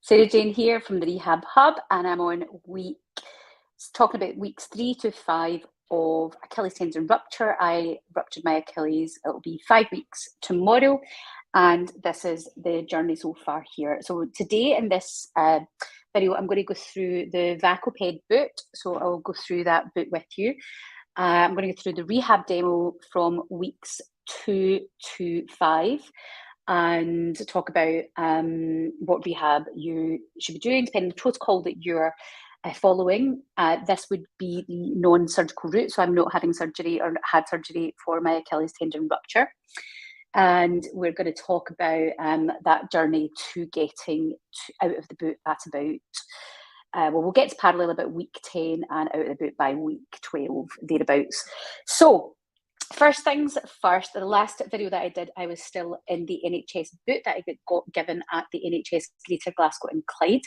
Sarah Jane here from the Rehab Hub, and I'm on talking about weeks 3 to 5 of Achilles Tendon Rupture. I ruptured my Achilles. It'll be 5 weeks tomorrow, and this is the journey so far here. So today in this video, I'm going to go through the VacoPed Boot. So I'll go through that boot with you. I'm going to go through the rehab demo from weeks 2 to 5. And talk about what rehab you should be doing, depending on the protocol that you're following. This would be the non-surgical route, so I'm not having surgery or had surgery for my Achilles tendon rupture. And we're going to talk about that journey to getting out of the boot. That's about, we'll get to parallel about week 10 and out of the boot by week 12, thereabouts. So, first things first, the last video that I did, I was still in the NHS boot that I got given at the NHS Greater Glasgow and Clyde.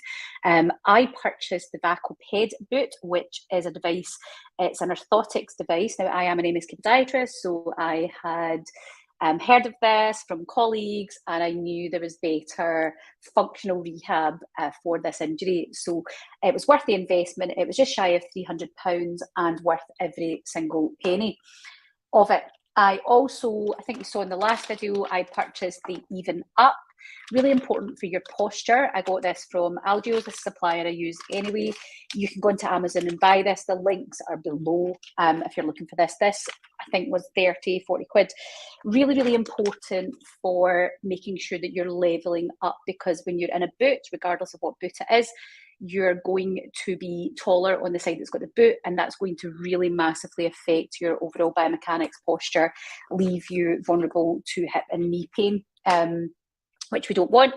I purchased the VacoPed Boot, which is a device, it's an orthotics device. Now, I am an MSK podiatrist, so I had heard of this from colleagues, and I knew there was better functional rehab for this injury. So it was worth the investment. It was just shy of £300 and worth every single penny of it. I think you saw in the last video, I purchased the Even Up. Really important for your posture. I got this from Algio's, a supplier I use anyway. You can go into Amazon and buy this. The links are below if you're looking for this. This, I think, was 30, 40 quid. Really, really important for making sure that you're leveling up, because when you're in a boot, regardless of what boot it is, you're going to be taller on the side that's got the boot, and that's going to really massively affect your overall biomechanics, posture, leave you vulnerable to hip and knee pain, which we don't want.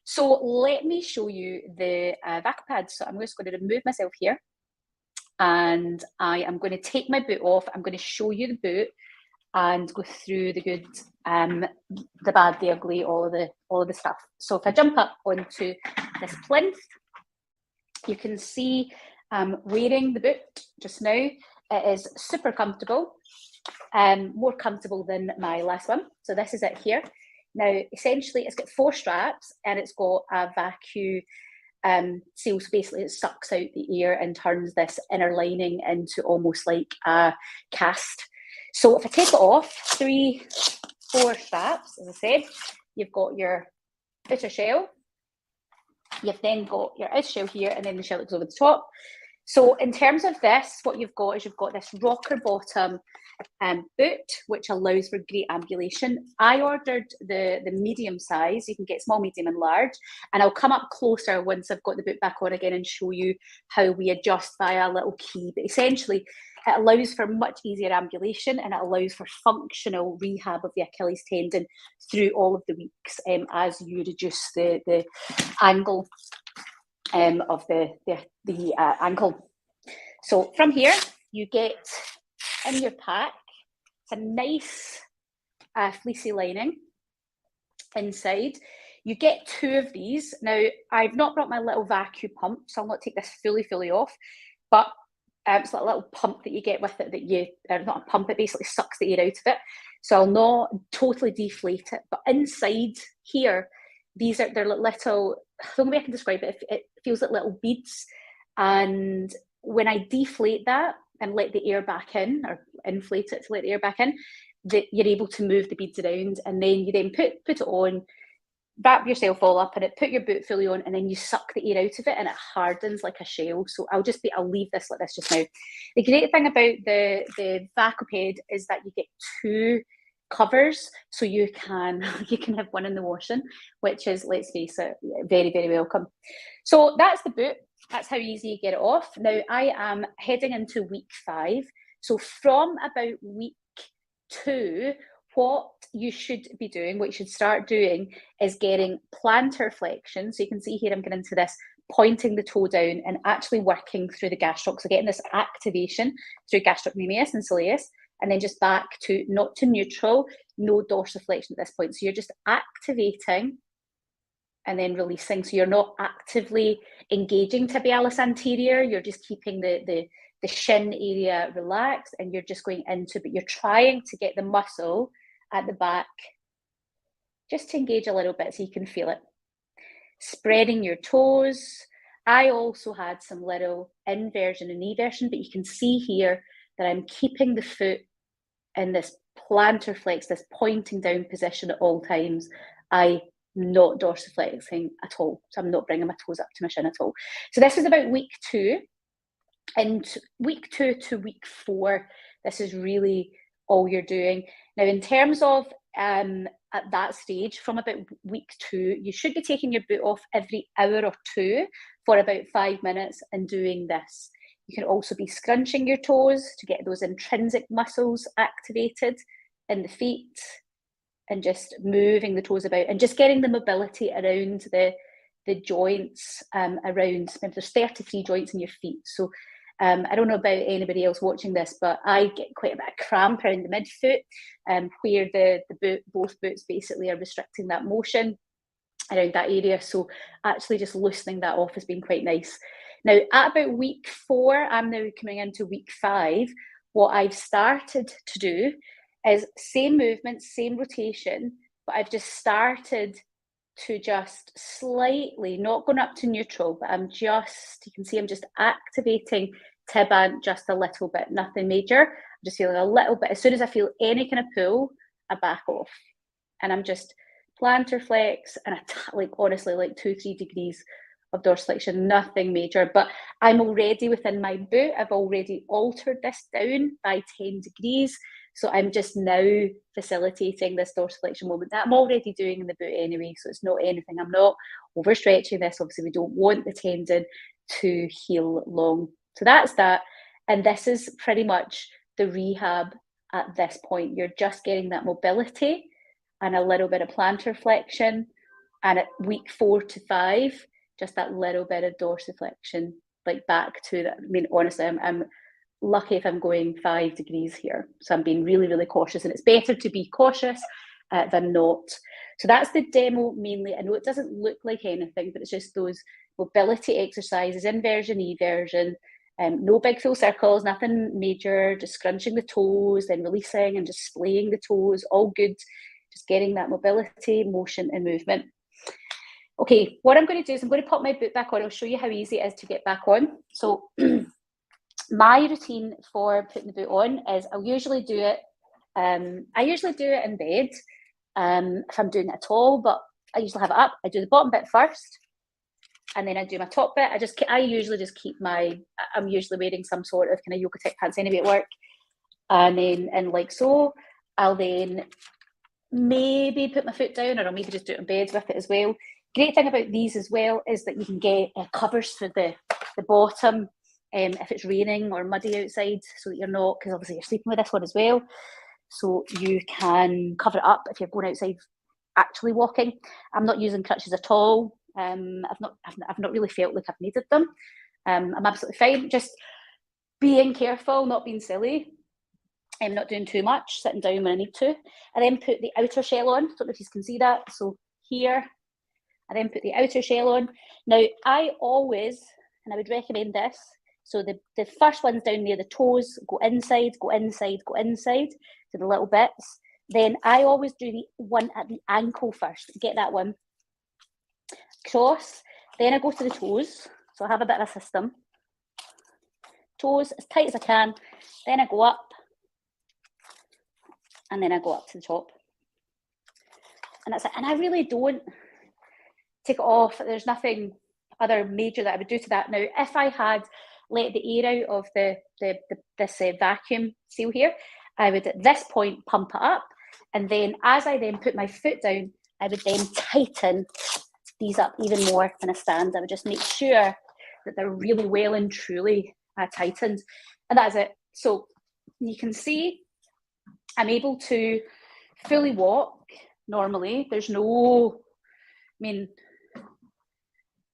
So let me show you the VacoPed. So I'm just going to remove myself here, and I am going to take my boot off. I'm going to show you the boot and go through the good, the bad, the ugly, all of the stuff. So if I jump up onto this plinth, you can see I'm wearing the boot just now. It is super comfortable, more comfortable than my last one. So this is it here. Now, essentially, it's got 4 straps and it's got a vacuum seal. So basically, it sucks out the air and turns this inner lining into almost like a cast. So if I take it off, 3, 4 straps, as I said, you've got your outer shell. You've then got your outer shell here, and then the shell that goes over the top. So in terms of this, what you've got is you've got this rocker bottom boot, which allows for great ambulation. I ordered the medium size. You can get small, medium, and large. And I'll come up closer once I've got the boot back on again and show you how we adjust via a little key. But essentially, it allows for much easier ambulation, and it allows for functional rehab of the Achilles tendon through all of the weeks as you reduce the angle of the ankle. So from here, you get in your pack, it's a nice fleecy lining inside. You get 2 of these. Now, I've not brought my little vacuum pump, so I'll not take this fully off, but it's like a little pump that you get with it not a pump, it basically sucks the air out of it. So I'll not totally deflate it, but inside here, they're little, the only way I can describe it, it feels like little beads. And when I deflate that and let the air back in, or inflate it to let the air back in, that you're able to move the beads around, and then you then put it on, wrap yourself all up in it, put your boot fully on, and then you suck the air out of it and it hardens like a shell. So I'll leave this like this just now. The great thing about the VacoPed is that you get 2 covers, so you can have one in the washing, which is, let's face it, very, very welcome. So that's the boot. That's how easy you get it off. Now, I am heading into week 5. So from about week 2, what you should be doing, what you should start doing, is getting plantar flexion. So you can see here, I'm getting into this, pointing the toe down and actually working through the gastroc. So getting this activation through gastrocnemius and soleus, and then just back to, not to neutral, no dorsiflexion at this point. So you're just activating and then releasing. So you're not actively engaging tibialis anterior, you're just keeping the shin area relaxed, and you're just going into, but you're trying to get the muscle at the back just to engage a little bit so you can feel it. spreading your toes. I also had some little inversion and eversion, but you can see here that I'm keeping the foot in this plantar flex, this pointing down position at all times. I'm not dorsiflexing at all. So I'm not bringing my toes up to my shin at all. So this is about week 2. And week 2 to week 4, this is really all you're doing. Now, in terms of at that stage, from about week 2, you should be taking your boot off every hour or 2 for about 5 minutes and doing this. You can also be scrunching your toes to get those intrinsic muscles activated in the feet and just moving the toes about and just getting the mobility around the joints around. There's 33 joints in your feet. So I don't know about anybody else watching this, but I get quite a bit of cramp around the midfoot where both boots basically are restricting that motion around that area. So actually just loosening that off has been quite nice. Now, at about week 4, I'm now coming into week 5. What I've started to do is same movement, same rotation, but I've just started to just slightly, not going up to neutral, but you can see I'm just activating tibant just a little bit, nothing major. I'm just feeling a little bit. As soon as I feel any kind of pull, I back off. And I'm just plantar flex and honestly, 2-3 degrees of dorsiflexion, nothing major. But I'm already within my boot. I've already altered this down by 10 degrees. So I'm just now facilitating this dorsiflexion movement that I'm already doing in the boot anyway. So it's not anything. I'm not overstretching this. Obviously, we don't want the tendon to heal long. So that's that. And this is pretty much the rehab at this point. You're just getting that mobility and a little bit of plantar flexion. And at week 4 to 5, just that little bit of dorsiflexion, back to that. I mean, honestly, I'm lucky if I'm going 5 degrees here. So I'm being really, really cautious, and it's better to be cautious than not. So that's the demo mainly. I know it doesn't look like anything, but it's just those mobility exercises, inversion, eversion, no big full circles, nothing major, just scrunching the toes, then releasing and just splaying the toes, all good. Just getting that mobility, motion and movement. Okay, what I'm going to do is I'm going to pop my boot back on. I'll show you how easy it is to get back on. So my routine for putting the boot on is I'll usually do it. I usually do it in bed if I'm doing it at all, but I usually have it up. I do the bottom bit first, and then I do my top bit. I usually just keep I'm usually wearing some sort of kind of yoga type pants anyway at work, and then so I'll then maybe put my foot down, or I'll maybe just do it in bed with it as well. Great thing about these as well is that you can get covers for the bottom if it's raining or muddy outside, so that you're not, because obviously you're sleeping with this one as well, so you can cover it up if you're going outside actually walking. I'm not using crutches at all. I've not really felt like I've needed them. I'm absolutely fine, just being careful, not being silly. I'm not doing too much, sitting down when I need to. I then put the outer shell on. Don't know if you can see that. So here, I then put the outer shell on. Now, I always, and I would recommend this, so the first one's down near the toes, go inside, go inside, go inside to the little bits. Then I always do the one at the ankle first. Get that one. Cross. Then I go to the toes. So I have a bit of a system. Toes as tight as I can. Then I go up. And then I go up to the top. And that's it. And I really don't take it off. There's nothing other major that I would do to that. Now, if I had let the air out of this vacuum seal here, I would at this point pump it up. And then as I then put my foot down, I would then tighten these up even more than a stand. I would just make sure that they're really well and truly tightened. And that's it. So you can see I'm able to fully walk normally. There's no,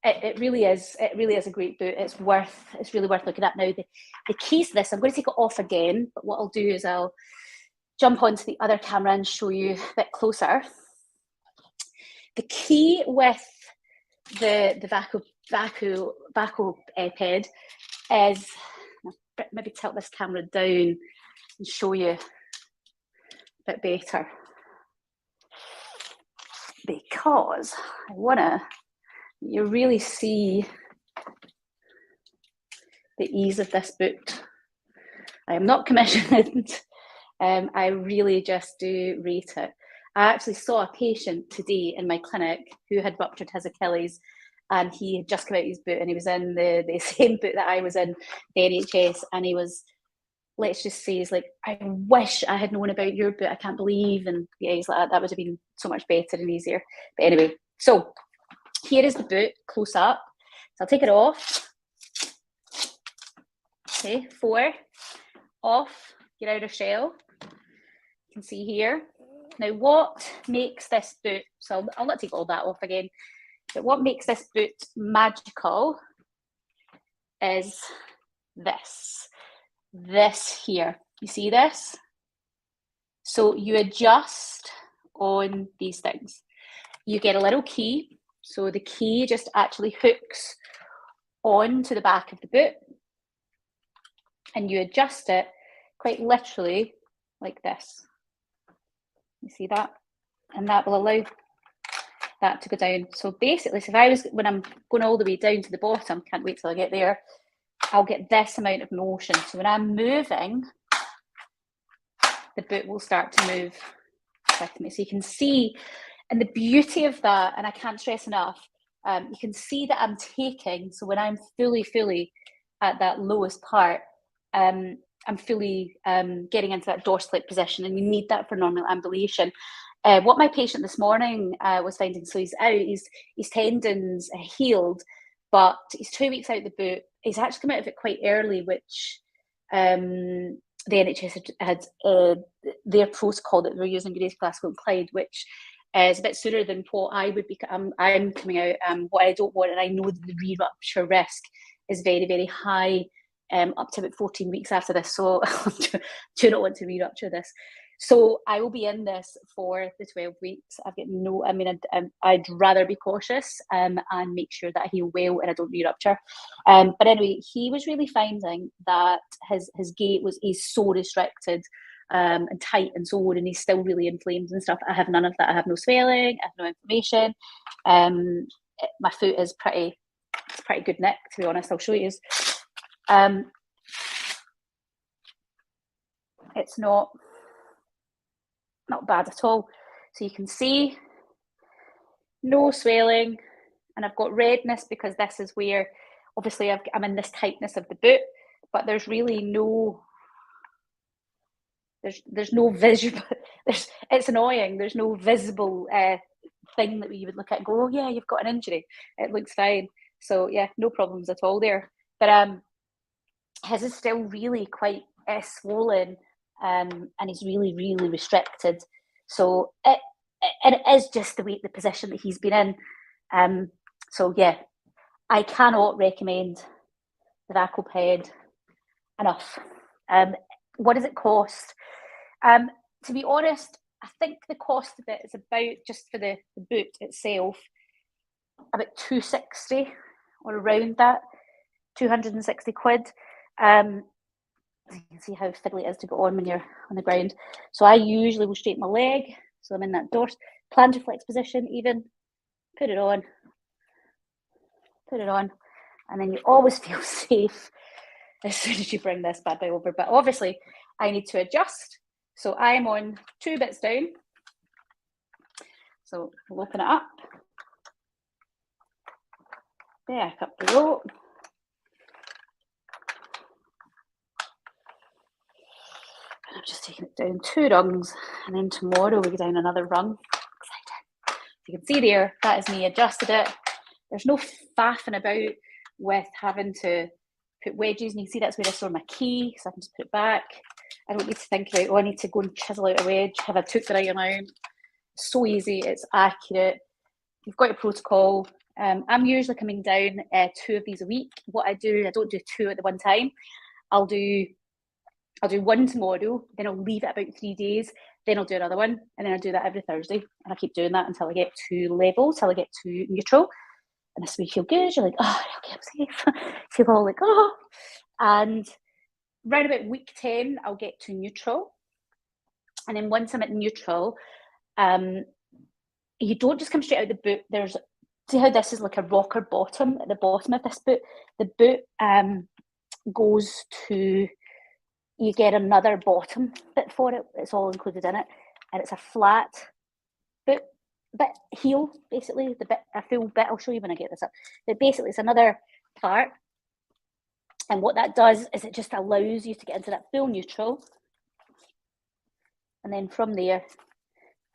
it really is a great boot. It's really worth looking at. Now, the keys to this, I'm going to take it off again, but what I'll do is I'll jump onto the other camera and show you a bit closer. The key with the VacoPed is, maybe tilt this camera down and show you a bit better, because I want to You really see the ease of this boot. I am not commissioned. I really just do rate it. I actually saw a patient today in my clinic who had ruptured his Achilles, and he had just come out of his boot, and he was in the same boot that I was in, the NHS, and he was, let's just say, he's like, I wish I had known about your boot. I can't believe. And yeah, he's like, that would have been so much better and easier. But anyway, so here is the boot close up. So I'll take it off. Okay, 4, off, your outer shell. You can see here. Now, what makes this boot, so I'll not take all that off again, but what makes this boot magical is this here. You see this? So you adjust on these things. You get a little key. So the key just actually hooks onto the back of the boot, and you adjust it quite literally like this. You see that? And that will allow that to go down. So basically, so if I was, when I'm going all the way down to the bottom, can't wait till I get there, I'll get this amount of motion. So when I'm moving, the boot will start to move with me. So you can see, and the beauty of that, and I can't stress enough, you can see that I'm taking, so when I'm fully at that lowest part, I'm fully getting into that dorsal position, and you need that for normal ambulation. What my patient this morning was finding, so he's out, his tendons healed, but he's 2 weeks out the boot. He's actually come out of it quite early, which the NHS had their protocol that we're using, Grace, Glasgow and Clyde, which is a bit sooner than what I would be. I'm coming out. What I don't want, and I know the re-rupture risk is very high, up to about 14 weeks after this. So I do not want to re-rupture this. So I will be in this for the 12 weeks. I've got no, I mean, I'd rather be cautious and make sure that I heal well and I don't re-rupture. But anyway, he was really finding that his gait is so restricted and tight and so on, and he's still really inflamed and stuff. I have none of that. I have no swelling, I have no inflammation. My foot is pretty good nick, to be honest. I'll show you. It's not bad at all. So you can see no swelling, and I've got redness because this is where, obviously, I'm in this tightness of the boot, but there's really no, there's no visual, it's annoying, there's no visible thing that you would look at and go, oh yeah, you've got an injury, it looks fine. So yeah, no problems at all there. But his is still really quite swollen, and he's really restricted. So it is just the position that he's been in. So yeah, I cannot recommend the VacoPed enough. What does it cost? To be honest, I think the cost of it is about, just for the boot itself, about 260 or around that, 260 quid. You can see how fiddly it is to go on when you're on the ground. So I usually will straighten my leg, so I'm in that plantar flex position, even put it on, and then you always feel safe as soon as you bring this bad boy over. But obviously I need to adjust, so I'm on 2 bits down. So we'll open it up, back up the rope. I'm just taking it down 2 rungs, and then tomorrow we go down another rung. Excited. You can see there, that is me adjusted it. There's no faffing about with having to put wedges, and you can see that's where I store my key, so I can just put it back. I don't need to think about, oh, I need to go and chisel out a wedge. Have I took the right amount? It's so easy, it's accurate. You've got a protocol. I'm usually coming down 2 of these a week. What I don't do 2 at the one time. I'll do 1 tomorrow, then I'll leave it about 3 days, then I'll do another one, and then I'll do that every Thursday, and I keep doing that until I get to level, till I get to neutral. And this way you feel good, you're like, oh, okay, I'm safe. Feel all like, oh. And round about week 10, I'll get to neutral. And then once I'm at neutral, you don't just come straight out the boot. There's see how this is like a rocker bottom at the bottom of this boot? The boot goes to, you get another bottom bit for it. It's all included in it. And it's a flat boot, bit heel, basically, the bit, a full bit. I'll show you when I get this up. But basically, it's another part. And what that does is it just allows you to get into that full neutral. And then from there,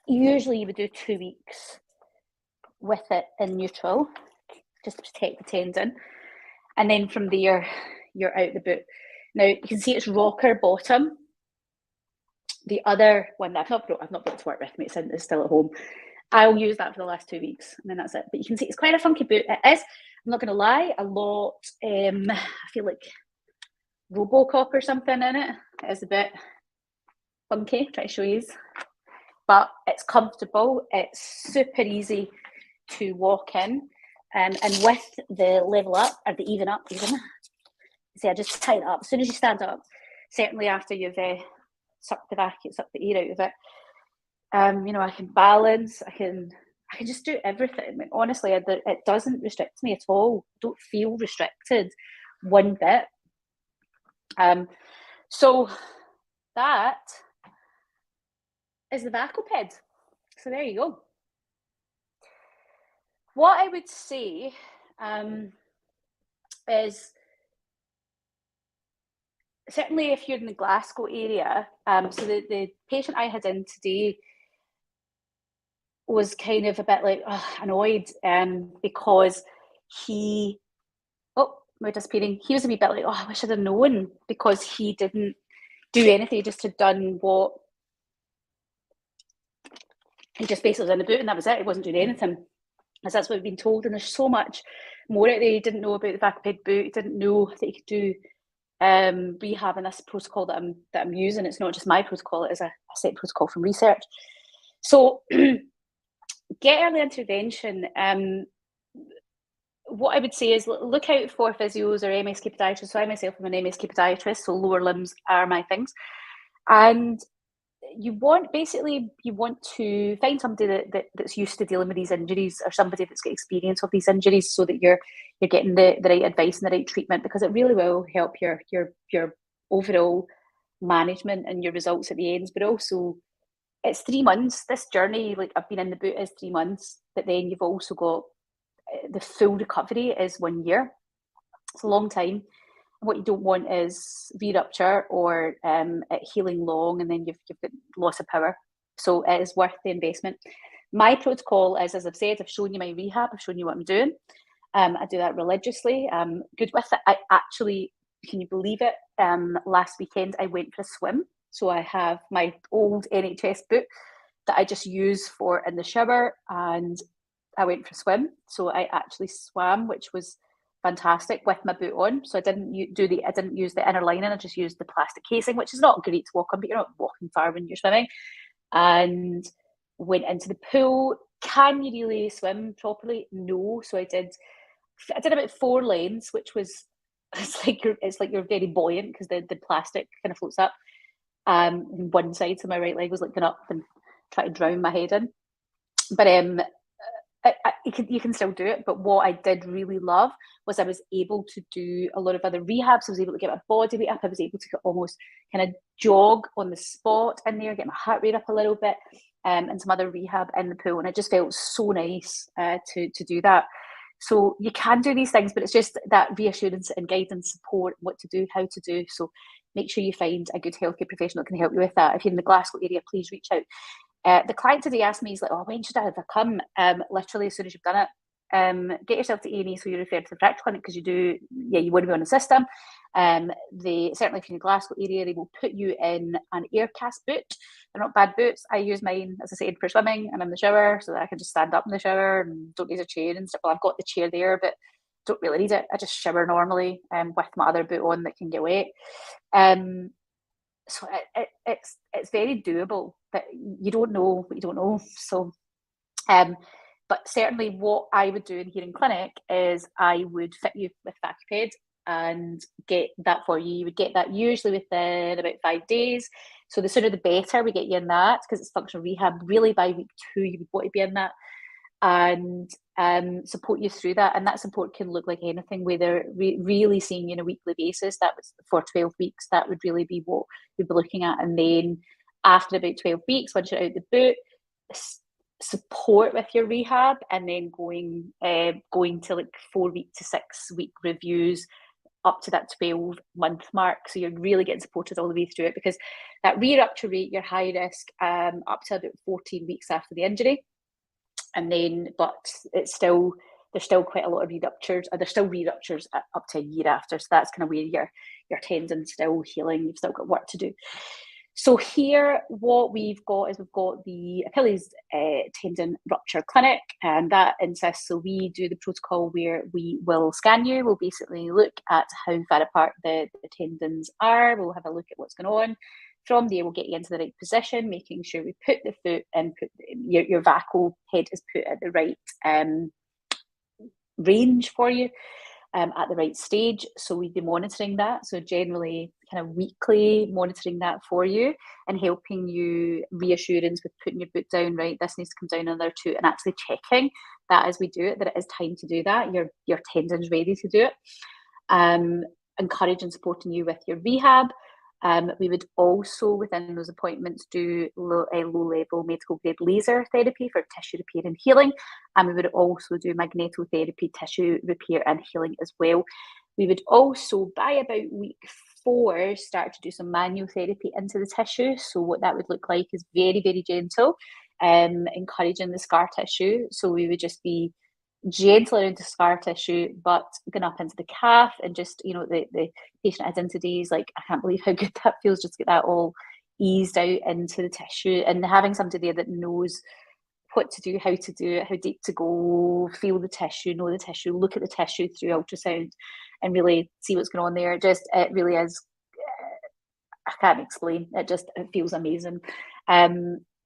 usually you would do 2 weeks with it in neutral, just to protect the tendon. And then from there, you're out the boot. Now, you can see it's rocker bottom. The other one that I've not brought to work with me, it's still at home. I'll use that for the last 2 weeks, and then that's it. But you can see it's quite a funky boot. It is, I'm not going to lie, a lot, I feel like Robocop or something in it. It is a bit funky, try to show you. But it's comfortable. It's super easy to walk in. And with the level up, or the even up even, see, I just tighten it up. As soon as you stand up, certainly after you've sucked the air out of it, you know, I can balance, I can just do everything. I mean, honestly, it doesn't restrict me at all. I don't feel restricted one bit. So that is the VacoPed. So there you go. What I would say is, certainly if you're in the Glasgow area, so the patient I had in today was kind of a bit like annoyed because he, we're disappearing. He was a wee bit like, I wish I'd have known, because he didn't do anything. He just had done what, he just basically was in the boot and that was it. He wasn't doing anything. As that's what we've been told. And there's so much more out there. He didn't know about the VacoPed Boot. He didn't know that he could do rehab in this protocol that I'm using. It's not just my protocol, it is a set protocol from research. So get early intervention. What I would say is look out for physios or MSK podiatrists. So I myself am an MSK podiatrist, so lower limbs are my things. And you want to find somebody that's used to dealing with these injuries, or somebody that's got experience of these injuries, so that you're getting the right advice and the right treatment, because it really will help your overall management and your results at the end. But also, it's 3 months. This journey, like I've been in the boot, is 3 months, but then you've also got the full recovery is 1 year. It's a long time. What you don't want is re-rupture or it healing long and then you've got loss of power. So it is worth the investment. My protocol is, as I've said, I've shown you my rehab, I've shown you what I'm doing. I do that religiously. I'm good with it. I actually, can you believe it? Last weekend I went for a swim. So I have my old NHS boot that I just use for in the shower, and I went for a swim. So I actually swam, which was fantastic, with my boot on. So I didn't use the inner lining. I just used the plastic casing, which is not great to walk on, but you're not walking far when you're swimming. And went into the pool. Can you really swim properly? No. So I did about 4 lanes, which was it's like you're very buoyant because the plastic kind of floats up. One side, so my right leg was like going up and trying to drown my head in. But you can still do it. But what I did really love was I was able to do a lot of other rehabs. I was able to get my body weight up. I was able to almost kind of jog on the spot in there, get my heart rate up a little bit, and some other rehab in the pool. And it just felt so nice to do that. So you can do these things, but it's just that reassurance and guidance, support, what to do, how to do. So make sure you find a good healthcare professional that can help you with that. If you're in the Glasgow area, please reach out. The client today asked me, he's like, when should I have come? Literally as soon as you've done it. Get yourself to A&E, so you're referred to the fracture clinic, because you want to be on the system. Certainly if you're in the Glasgow area, they will put you in an air cast boot. They're not bad boots. I use mine, as I said, for swimming and in the shower, so that I can just stand up in the shower and don't need a chair and stuff. Well, I've got the chair there, but don't really need it. I just shower normally with my other boot on that can get wet. So it's very doable, but you don't know what you don't know. So, but certainly what I would do in here in clinic is I would fit you with VacoPed and get that for you. You would get that usually within about 5 days. So the sooner the better we get you in that, because it's functional rehab. Really by week 2 you would want to be in that. and support you through that. And that support can look like anything, whether really seeing you on a weekly basis. That was for 12 weeks. That would really be what we'd be looking at. And then after about 12 weeks, once you're out the boot, support with your rehab, and then going to like 4-week to 6-week reviews up to that 12-month mark. So you're really getting supported all the way through it, because that re-rupture rate, you're high risk up to about 14 weeks after the injury. And then, but there's still quite a lot of re-ruptures, or there's still re-ruptures up to a year after. So that's kind of where your tendon's still healing. You've still got work to do. So here, what we've got is we've got the Achilles Tendon Rupture Clinic, and that insists, so we do the protocol where we will scan you. We'll basically look at how far apart the tendons are. We'll have a look at what's going on. From there, we'll get you into the right position, making sure we put the foot and put your VacoPed is put at the right range for you. At the right stage. So we'd be monitoring that. So generally kind of weekly monitoring that for you, and helping you reassurance with putting your boot down, right, this needs to come down another 2, and actually checking that as we do it, that it is time to do that, your tendon's ready to do it. Encouraging and supporting you with your rehab. We would also, within those appointments, do low-level medical-grade laser therapy for tissue repair and healing. And we would also do magnetotherapy, tissue repair and healing as well. We would also, by about week 4, start to do some manual therapy into the tissue. So what that would look like is very, very gentle, encouraging the scar tissue. So we would just be gentle around the scar tissue, but going up into the calf, and just, you know, the patient has into days like, I can't believe how good that feels, just to get that all eased out into the tissue, and having somebody there that knows what to do, how to do it, how deep to go, feel the tissue, know the tissue, look at the tissue through ultrasound, and really see what's going on there. It really is, I can't explain, it feels amazing.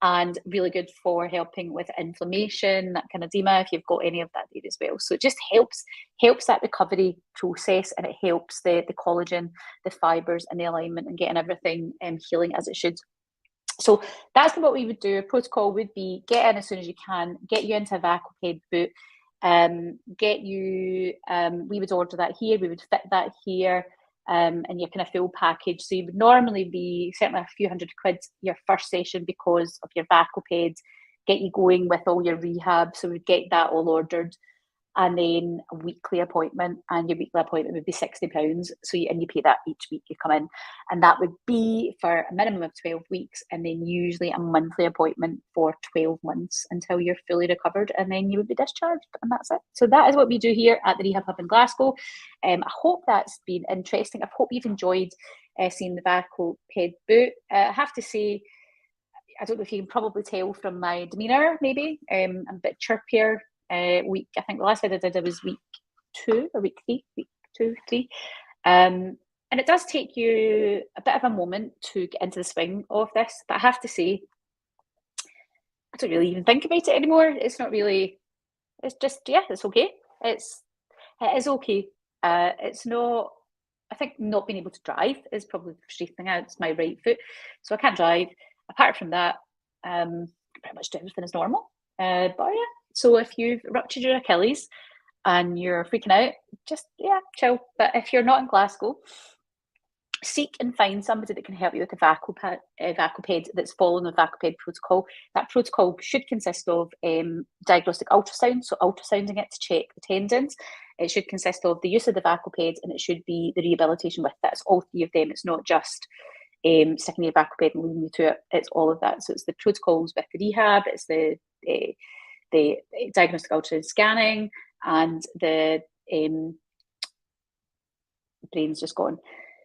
And really good for helping with inflammation, that kind of edema, if you've got any of that there as well. So it just helps that recovery process, and it helps the collagen, the fibres and the alignment, and getting everything healing as it should. So that's what we would do. A protocol would be get in as soon as you can, get you into a VacoPed boot, we would order that here, we would fit that here, and your kind of full package. So you would normally be certainly a few £100 your first session because of your VacoPed, get you going with all your rehab. So we'd get that all ordered, and then a weekly appointment, and your weekly appointment would be £60. So you pay that each week you come in, and that would be for a minimum of 12 weeks, and then usually a monthly appointment for 12 months until you're fully recovered, and then you would be discharged, and that's it. So that is what we do here at the Rehab Hub in Glasgow. I hope that's been interesting. I hope you've enjoyed seeing the VacoPed boot. I have to say, I don't know if you can probably tell from my demeanour, maybe I'm a bit chirpier. Week, I think the last video I did was week 2 or week 3, and it does take you a bit of a moment to get into the swing of this, but I have to say, I don't really even think about it anymore. It's not really, it's just, yeah, it's okay. It is okay. It's not, I think not being able to drive is probably the frustrating thing. It's my right foot, so I can't drive. Apart from that, pretty much everything is normal. But yeah, so if you've ruptured your Achilles and you're freaking out, just, yeah, chill. But if you're not in Glasgow, seek and find somebody that can help you with the VacoPed that's following the VacoPed protocol. That protocol should consist of diagnostic ultrasound, so ultrasounding it to check the tendons. It should consist of the use of the VacoPed, and it should be the rehabilitation with that. It's all 3 of them. It's not just sticking your VacoPed and leading you to it. It's all of that. So it's the protocols with the rehab, it's the diagnostic ultrasound scanning, and the brain's just gone.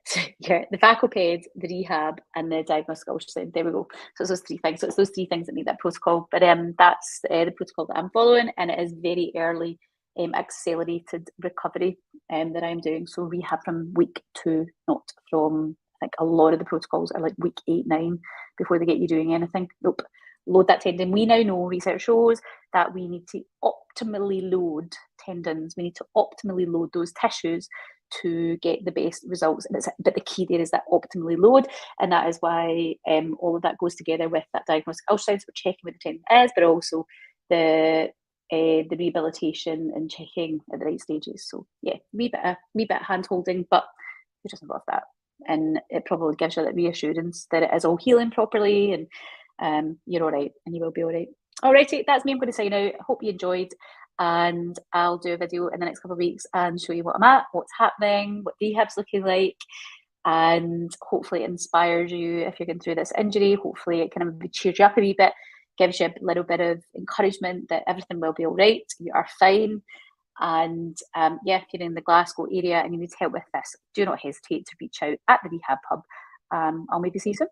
So yeah, the VacoPed, the rehab, and the diagnostic ultrasound. There we go. So it's those 3 things. So it's those 3 things that make that protocol. But that's the protocol that I'm following, and it is very early accelerated recovery that I'm doing. So rehab from week 2, not from, I think a lot of the protocols are like week 8, 9 before they get you doing anything. Nope. Load that tendon. We now know, research shows that we need to optimally load tendons. We need to optimally load those tissues to get the best results. But the key there is that optimally load, and that is why all of that goes together with that diagnostic ultrasound. So we're checking where the tendon is, but also the the rehabilitation and checking at the right stages. So yeah, wee bit of hand holding, but you're just above that, and it probably gives you that reassurance that it is all healing properly, and you're all right, and you will be all right. Alrighty, that's me. I'm going to sign out. Hope you enjoyed, and I'll do a video in the next couple of weeks and show you what I'm at, what's happening, what rehab's looking like, and hopefully it inspires you if you're going through this injury. Hopefully it kind of cheers you up a wee bit, gives you a little bit of encouragement that everything will be all right, you are fine. And yeah, if you're in the Glasgow area and you need help with this, do not hesitate to reach out at the Rehab Hub. I'll maybe see you soon.